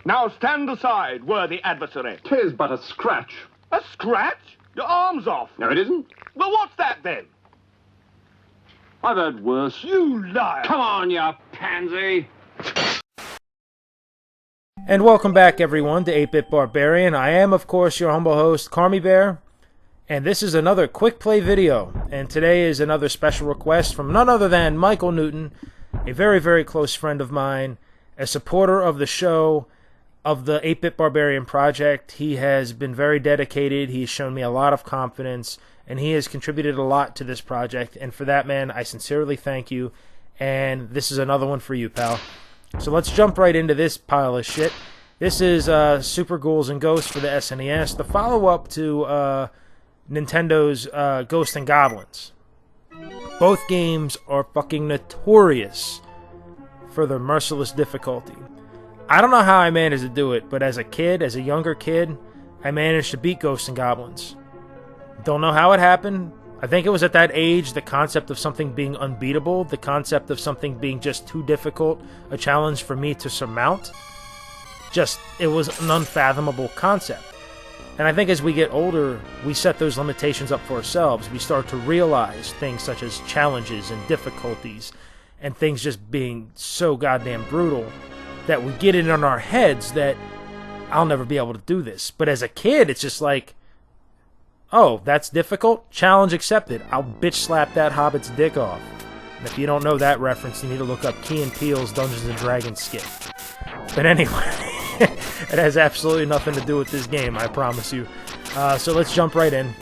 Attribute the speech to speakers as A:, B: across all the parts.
A: Now stand aside, worthy adversary.
B: 'Tis but a scratch.
A: A scratch? Your arm's off.
B: No, it isn't.
A: Well, what's that then?
B: I've heard worse.
A: You liar.
B: Come on, you pansy.
C: And welcome back, everyone, to 8-Bit Barbarian. I am, of course, your humble host, Carmy Bear, and this is another quick play video. And today is another special request from none other than Michael Newton, a very, very close friend of mine, a supporter of the show, of the 8-Bit Barbarian project. He has been very dedicated. He's shown me a lot of confidence, and he has contributed a lot to this project. And for that, man, I sincerely thank you. And this is another one for you, pal. So let's jump right into this pile of shit. This is Super Ghouls and Ghosts for the SNES, the follow-up to Nintendo's Ghosts and Goblins. Both games are fucking notorious for their merciless difficulty. I don't know how I managed to do it, but as a kid, as a younger kid, I managed to beat Ghosts and Goblins. Don't know how it happened. I think it was at that age, the concept of something being unbeatable, the concept of something being just too difficult, a challenge for me to surmount. It was an unfathomable concept. And I think as we get older, we set those limitations up for ourselves. We start to realize things such as challenges and difficulties, and things just being so goddamn brutal, that we get it in our heads that I'll never be able to do this. But as a kid, it's just like, oh, that's difficult? Challenge accepted. I'll bitch slap that hobbit's dick off. And if you don't know that reference, you need to look up Key and Peele's Dungeons & Dragons skit. But anyway, it has absolutely nothing to do with this game, I promise you. So let's jump right in.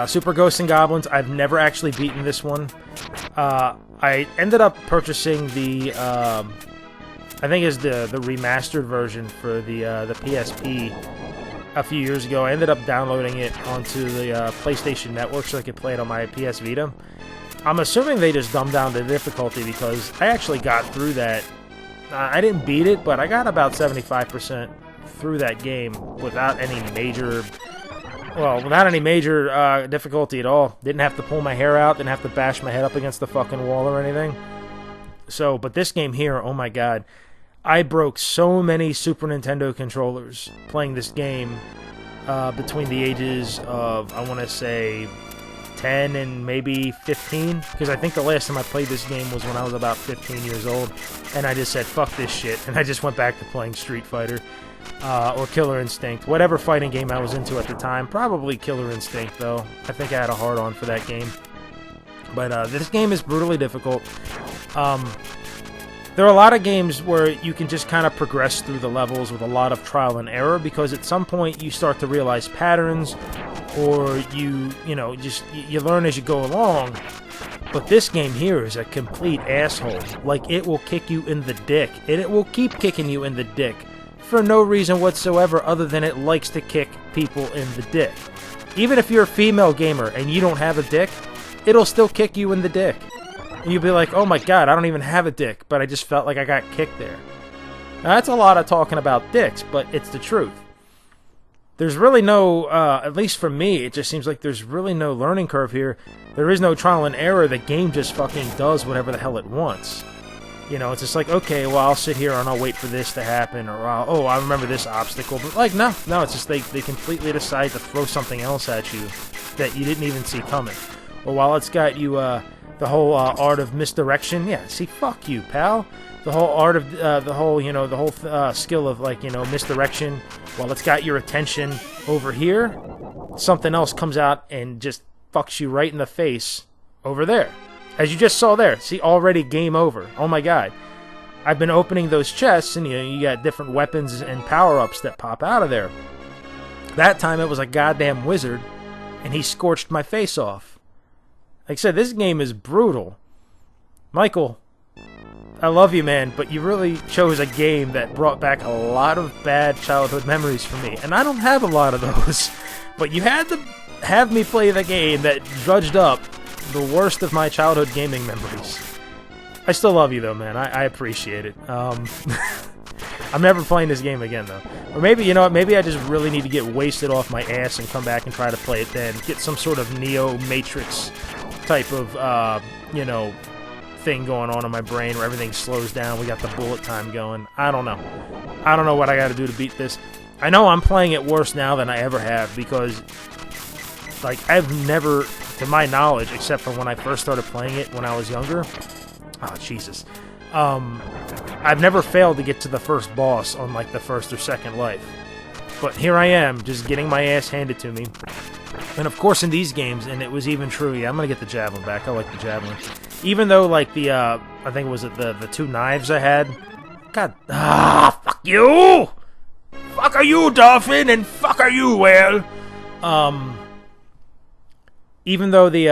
C: Super Ghosts and Goblins, I've never actually beaten this one. I ended up purchasing the... I think it's the remastered version for the PSP a few years ago. I ended up downloading it onto the PlayStation Network so I could play it on my PS Vita. I'm assuming they just dumbed down the difficulty because I actually got through that. I didn't beat it, but I got about 75% through that game without any major... Well, without any major difficulty at all. Didn't have to pull my hair out, didn't have to bash my head up against the fucking wall or anything. So, but this game here, oh my god. I broke so many Super Nintendo controllers playing this game between the ages of, I want to say, 10 and maybe 15. Because I think the last time I played this game was when I was about 15 years old. And I just said, fuck this shit. And I just went back to playing Street Fighter or Killer Instinct. Whatever fighting game I was into at the time. Probably Killer Instinct, though. I think I had a hard-on for that game. But this game is brutally difficult. There are a lot of games where you can just kind of progress through the levels with a lot of trial and error, because at some point you start to realize patterns, or you learn as you go along. But this game here is a complete asshole. Like, it will kick you in the dick, and it will keep kicking you in the dick for no reason whatsoever other than it likes to kick people in the dick. Even if you're a female gamer and you don't have a dick, it'll still kick you in the dick. And you'll be like, oh my god, I don't even have a dick, but I just felt like I got kicked there. Now, that's a lot of talking about dicks, but it's the truth. There's really no, at least for me, it just seems like there's really no learning curve here. There is no trial and error. The game just fucking does whatever the hell it wants. You know, it's just like, okay, well, I'll sit here and I'll wait for this to happen, or oh, I remember this obstacle. But, like, no, it's just they completely decide to throw something else at you that you didn't even see coming. Or while it's got you, the whole art of misdirection. Yeah, see, fuck you, pal. The whole art of, skill of, like, misdirection. While it's got your attention over here, something else comes out and just fucks you right in the face over there. As you just saw there. See, already game over. Oh my god. I've been opening those chests, and you got different weapons and power-ups that pop out of there. That time it was a goddamn wizard, and he scorched my face off. Like I said, this game is brutal. Michael, I love you, man, but you really chose a game that brought back a lot of bad childhood memories for me, and I don't have a lot of those. But you had to have me play the game that drudged up the worst of my childhood gaming memories. I still love you, though, man. I appreciate it. I'm never playing this game again, though. Or maybe, you know what, maybe I just really need to get wasted off my ass and come back and try to play it then. Get some sort of Neo Matrix type of, you know, thing going on in my brain where everything slows down. We got the bullet time going. I don't know. I don't know what I got to do to beat this. I know I'm playing it worse now than I ever have because, like, I've never, to my knowledge, except for when I first started playing it when I was younger. Oh, Jesus. I've never failed to get to the first boss on, like, the first or second life. But here I am, just getting my ass handed to me. And, of course, in these games, and it was even true, yeah, I'm going to get the javelin back. I like the javelin. Even though, like, the, I think it was the two knives I had. God, fuck you! Fuck are you, dolphin, and fuck are you, whale! Even though the,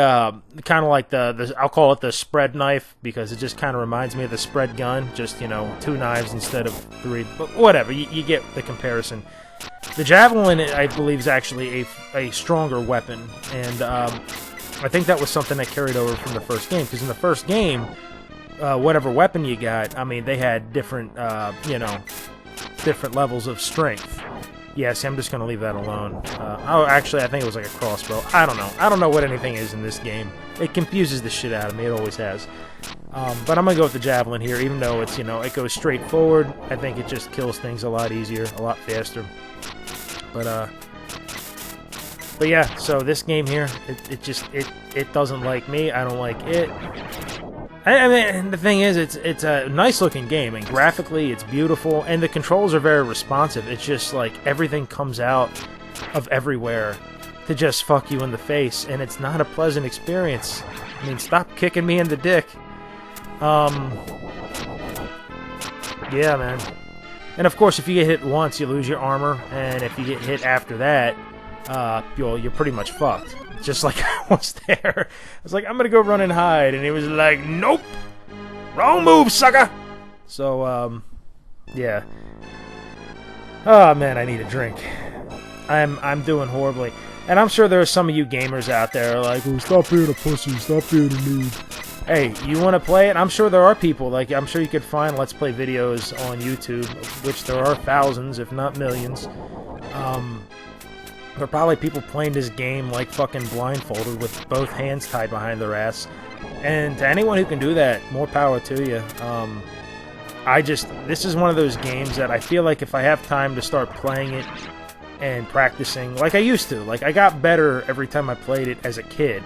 C: kind of like the, I'll call it the spread knife, because it just kind of reminds me of the spread gun, just, you know, 2 knives instead of 3, but whatever, you get the comparison. The javelin, I believe, is actually a stronger weapon, and, I think that was something that carried over from the first game, because in the first game, whatever weapon you got, I mean, they had different, you know, different levels of strength. Yeah, see, I'm just going to leave that alone. Oh, actually, I think it was like a crossbow. I don't know. I don't know what anything is in this game. It confuses the shit out of me. It always has. But I'm going to go with the javelin here, even though it's, you know, it goes straight forward. I think it just kills things a lot easier, a lot faster. But yeah, so this game here, it doesn't like me. I don't like it. I mean, the thing is, it's a nice-looking game, and graphically, it's beautiful, and the controls are very responsive. It's just, like, everything comes out of everywhere to just fuck you in the face, and it's not a pleasant experience. I mean, stop kicking me in the dick. Yeah, man. And, of course, if you get hit once, you lose your armor, and if you get hit after that, you're pretty much fucked. Just like I was there. I was like, I'm gonna go run and hide, and he was like, nope! Wrong move, sucker! So, yeah. Oh, man, I need a drink. I'm doing horribly. And I'm sure there are some of you gamers out there like, oh, stop being a pussy, stop being a noob. Hey, you want to play it? I'm sure there are people, like, I'm sure you could find Let's Play videos on YouTube, which there are thousands, if not millions. There are probably people playing this game like fucking blindfolded with both hands tied behind their ass. And to anyone who can do that, more power to you. This is one of those games that I feel like if I have time to start playing it and practicing, like I used to, like I got better every time I played it as a kid,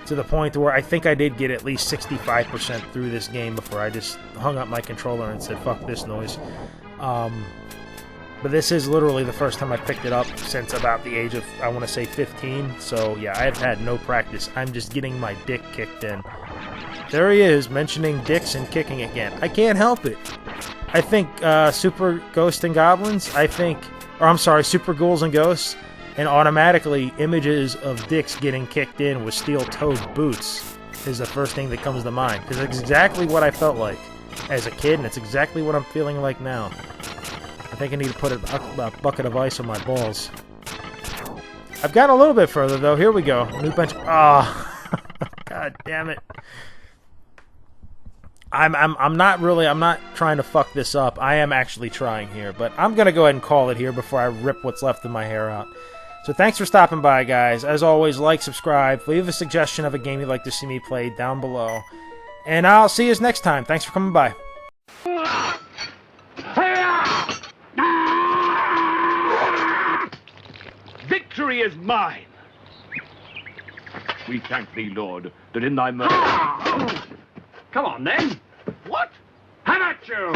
C: to the point where I think I did get at least 65% through this game before I just hung up my controller and said, fuck this noise. But this is literally the first time I picked it up since about the age of, I want to say, 15. So, yeah, I've had no practice. I'm just getting my dick kicked in. There he is, mentioning dicks and kicking again. I can't help it. I think Super Ghosts and Goblins, Super Ghouls and Ghosts, and automatically images of dicks getting kicked in with steel-toed boots is the first thing that comes to mind. Because it's exactly what I felt like as a kid, and it's exactly what I'm feeling like now. I think I need to put a bucket of ice on my balls. I've gotten a little bit further, though. Here we go. New bench. Ah, oh. God damn it. I'm not trying to fuck this up. I am actually trying here, but I'm gonna go ahead and call it here before I rip what's left of my hair out. So thanks for stopping by, guys. As always, like, subscribe, leave a suggestion of a game you'd like to see me play down below, and I'll see you next time. Thanks for coming by.
A: Victory is mine. We thank thee, Lord, that in thy mercy...
B: Come on, then.
A: What?
B: Have at you!